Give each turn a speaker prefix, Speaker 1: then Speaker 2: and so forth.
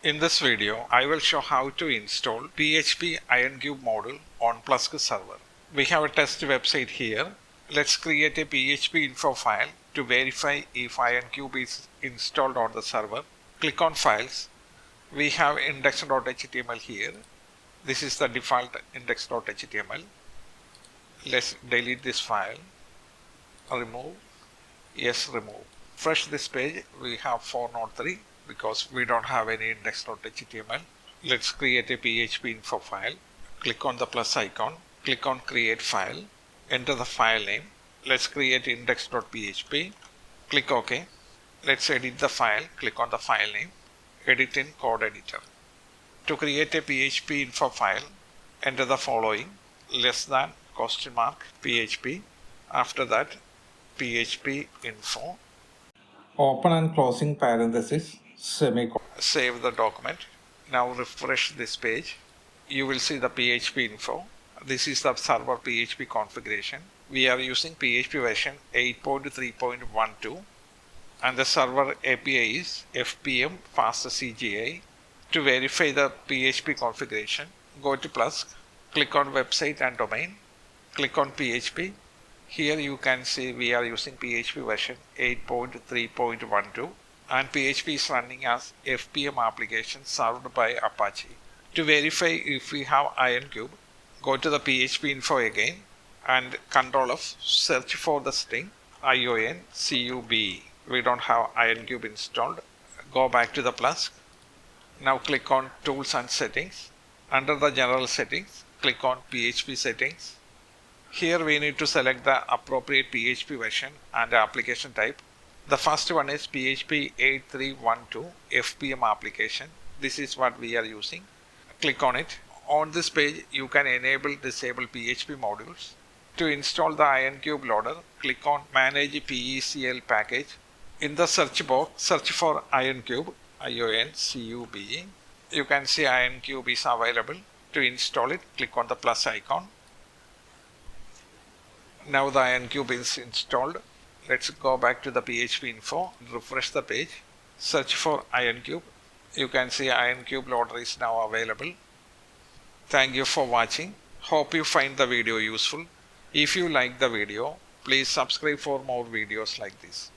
Speaker 1: In this video, I will show how to install PHP ionCube module on Plesk server. We have a test website here. Let's create a PHP info file to verify if ionCube is installed on the server. Click on Files. We have index.html here. This is the default index.html. Let's delete this file. Remove. Yes, remove. Refresh this page. We have 403 because we don't have any index.html. Let's create a PHP info file. Click on the plus icon. Click on create file. Enter the file name. Let's create index.php. Click OK. Let's edit the file. Click on the file name. Edit in code editor. To create a PHP info file, enter the following: less than $PHP. After that, PHP info. Open and closing parenthesis, semicolon. Save the document. Now refresh this page. You will see the PHP info. This is the server PHP configuration. We are using PHP version 8.3.12 and the server API is FPM FastCGI. To verify the PHP configuration, go to Plesk, click on website and domain, click on PHP. Here you can see we are using PHP version 8.3.12 and PHP is running as FPM application served by Apache. To verify if we have ionCube, go to the PHP info again and Ctrl+F, search for the string ionCube. We don't have ionCube installed. Go back to the Plesk. Now click on Tools and Settings. Under the General Settings, click on PHP Settings. Here we need to select the appropriate PHP version and application type. The first one is PHP 8.3.12 FPM application. This is what we are using. Click on it. On this page, you can enable disable PHP modules. To install the ionCube loader, click on Manage PECL package. In the search box, search for ionCube, ionCube. You can see ionCube is available. To install it, click on the plus icon. Now the ionCube is installed. Let's go back to the PHP info, refresh the page, search for ionCube. You can see ionCube loader is now available. Thank you for watching. Hope you find the video useful. If you like the video, please subscribe for more videos like this.